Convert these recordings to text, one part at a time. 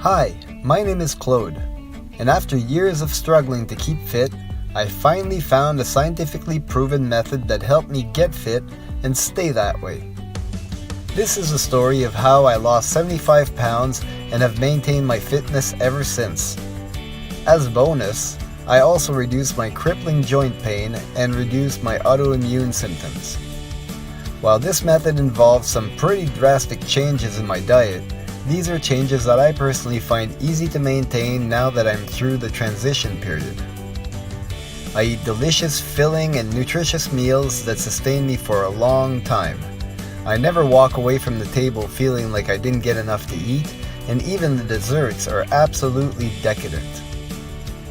Hi, my name is Claude, and after years of struggling to keep fit, I finally found a scientifically proven method that helped me get fit and stay that way. This is a story of how I lost 75 pounds and have maintained my fitness ever since. As a bonus, I also reduced my crippling joint pain and reduced my autoimmune symptoms. While this method involves some pretty drastic changes in my diet, these are changes that I personally find easy to maintain now that I'm through the transition period. I eat delicious, filling, and nutritious meals that sustain me for a long time. I never walk away from the table feeling like I didn't get enough to eat, and even the desserts are absolutely decadent.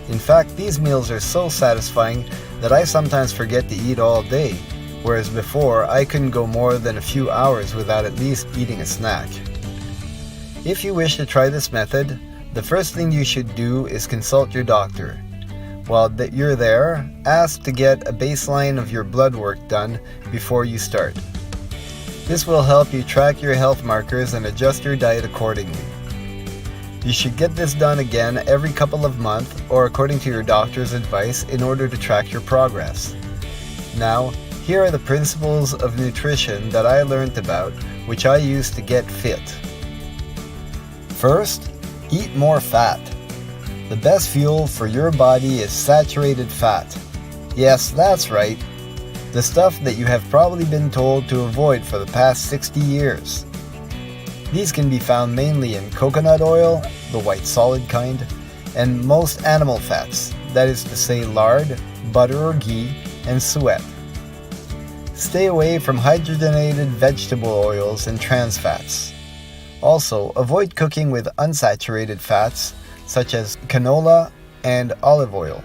In fact, these meals are so satisfying that I sometimes forget to eat all day, whereas before I couldn't go more than a few hours without at least eating a snack. If you wish to try this method, the first thing you should do is consult your doctor. While you're there, ask to get a baseline of your blood work done before you start. This will help you track your health markers and adjust your diet accordingly. You should get this done again every couple of months or according to your doctor's advice in order to track your progress. Now, here are the principles of nutrition that I learned about, which I use to get fit. First, eat more fat. The best fuel for your body is saturated fat. Yes, that's right. The stuff that you have probably been told to avoid for the past 60 years. These can be found mainly in coconut oil, the white solid kind, and most animal fats, that is to say lard, butter or ghee, and suet. Stay away from hydrogenated vegetable oils and trans fats. Also, avoid cooking with unsaturated fats such as canola and olive oil.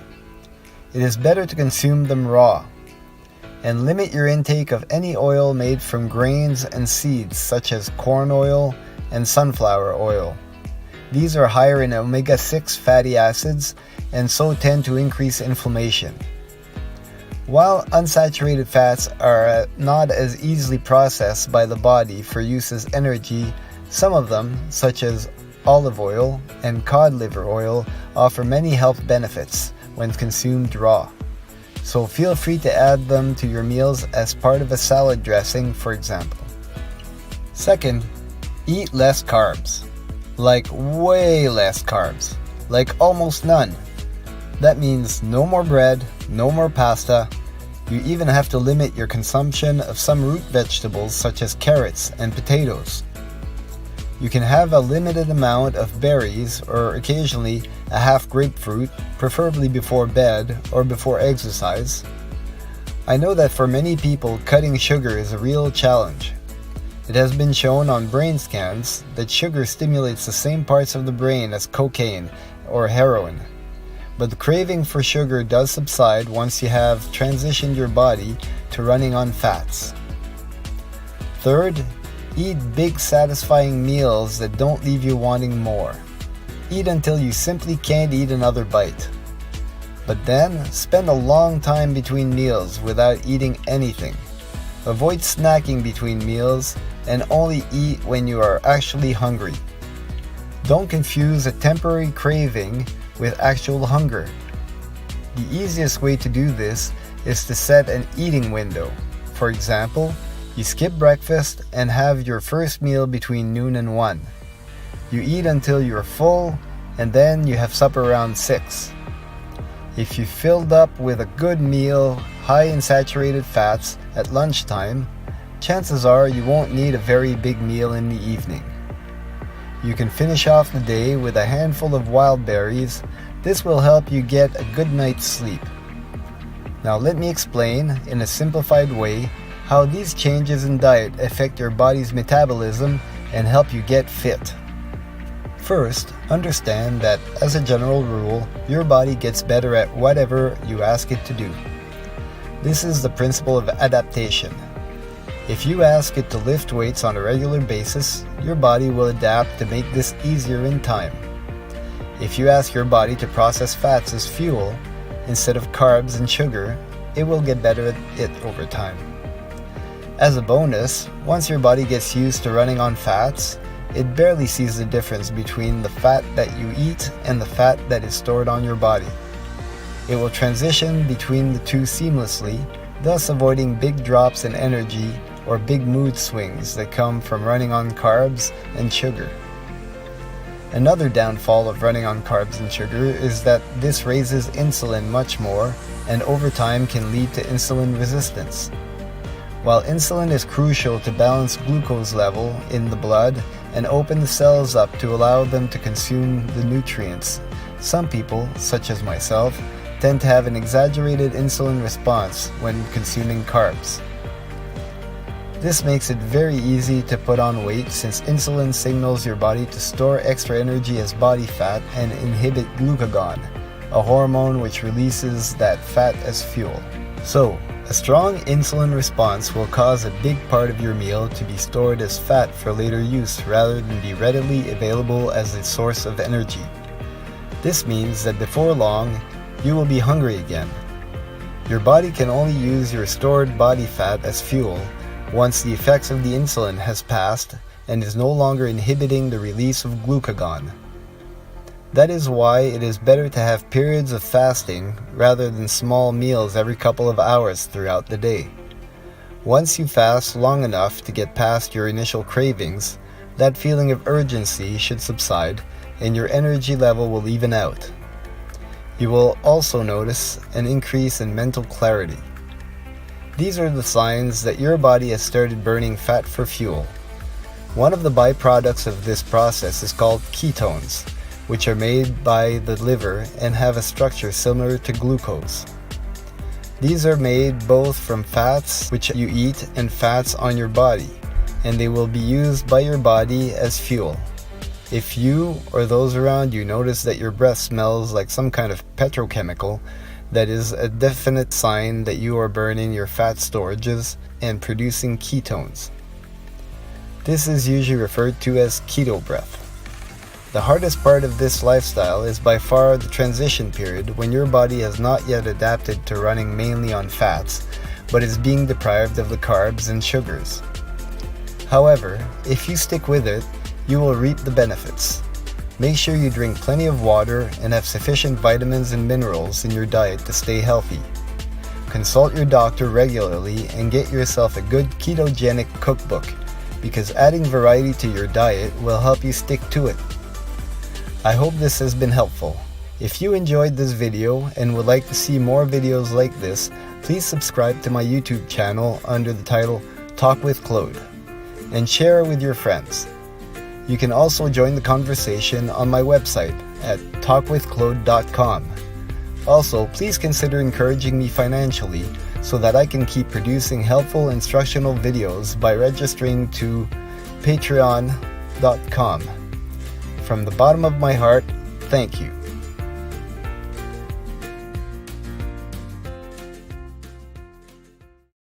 It is better to consume them raw. And limit your intake of any oil made from grains and seeds such as corn oil and sunflower oil. These are higher in omega-6 fatty acids and so tend to increase inflammation. While unsaturated fats are not as easily processed by the body for use as energy, some of them, such as olive oil and cod liver oil, offer many health benefits when consumed raw. So feel free to add them to your meals as part of a salad dressing, for example. Second, eat less carbs. Like way less carbs. Like almost none. That means no more bread, no more pasta. You even have to limit your consumption of some root vegetables such as carrots and potatoes. You can have a limited amount of berries or occasionally a half grapefruit, preferably before bed or before exercise. I know that for many people, cutting sugar is a real challenge. It has been shown on brain scans that sugar stimulates the same parts of the brain as cocaine or heroin. But the craving for sugar does subside once you have transitioned your body to running on fats. Third, eat big satisfying meals that don't leave you wanting more. Eat until you simply can't eat another bite. But then, spend a long time between meals without eating anything. Avoid snacking between meals and only eat when you are actually hungry. Don't confuse a temporary craving with actual hunger. The easiest way to do this is to set an eating window. For example, you skip breakfast and have your first meal between noon and 1. You eat until you're full and then you have supper around 6. If you filled up with a good meal high in saturated fats at lunchtime, chances are you won't need a very big meal in the evening. You can finish off the day with a handful of wild berries. This will help you get a good night's sleep. Now let me explain in a simplified way how these changes in diet affect your body's metabolism and help you get fit. First, understand that as a general rule, your body gets better at whatever you ask it to do. This is the principle of adaptation. If you ask it to lift weights on a regular basis, your body will adapt to make this easier in time. If you ask your body to process fats as fuel instead of carbs and sugar, it will get better at it over time. As a bonus, once your body gets used to running on fats, it barely sees the difference between the fat that you eat and the fat that is stored on your body. It will transition between the two seamlessly, thus avoiding big drops in energy or big mood swings that come from running on carbs and sugar. Another downfall of running on carbs and sugar is that this raises insulin much more and over time can lead to insulin resistance. While insulin is crucial to balance glucose level in the blood and open the cells up to allow them to consume the nutrients, some people, such as myself, tend to have an exaggerated insulin response when consuming carbs. This makes it very easy to put on weight since insulin signals your body to store extra energy as body fat and inhibit glucagon, a hormone which releases that fat as fuel. So, a strong insulin response will cause a big part of your meal to be stored as fat for later use rather than be readily available as a source of energy. This means that before long, you will be hungry again. Your body can only use your stored body fat as fuel once the effects of the insulin has passed and is no longer inhibiting the release of glucagon. That is why it is better to have periods of fasting rather than small meals every couple of hours throughout the day. Once you fast long enough to get past your initial cravings, that feeling of urgency should subside and your energy level will even out. You will also notice an increase in mental clarity. These are the signs that your body has started burning fat for fuel. One of the byproducts of this process is called ketones, which are made by the liver and have a structure similar to glucose. These are made both from fats which you eat and fats on your body, and they will be used by your body as fuel. If you or those around you notice that your breath smells like some kind of petrochemical, that is a definite sign that you are burning your fat storages and producing ketones. This is usually referred to as keto breath. The hardest part of this lifestyle is by far the transition period when your body has not yet adapted to running mainly on fats, but is being deprived of the carbs and sugars. However, if you stick with it, you will reap the benefits. Make sure you drink plenty of water and have sufficient vitamins and minerals in your diet to stay healthy. Consult your doctor regularly and get yourself a good ketogenic cookbook, because adding variety to your diet will help you stick to it. I hope this has been helpful. If you enjoyed this video and would like to see more videos like this, please subscribe to my YouTube channel under the title Talk with Claude and share it with your friends. You can also join the conversation on my website at talkwithclaude.com. Also, please consider encouraging me financially so that I can keep producing helpful instructional videos by registering to patreon.com. From the bottom of my heart, thank you.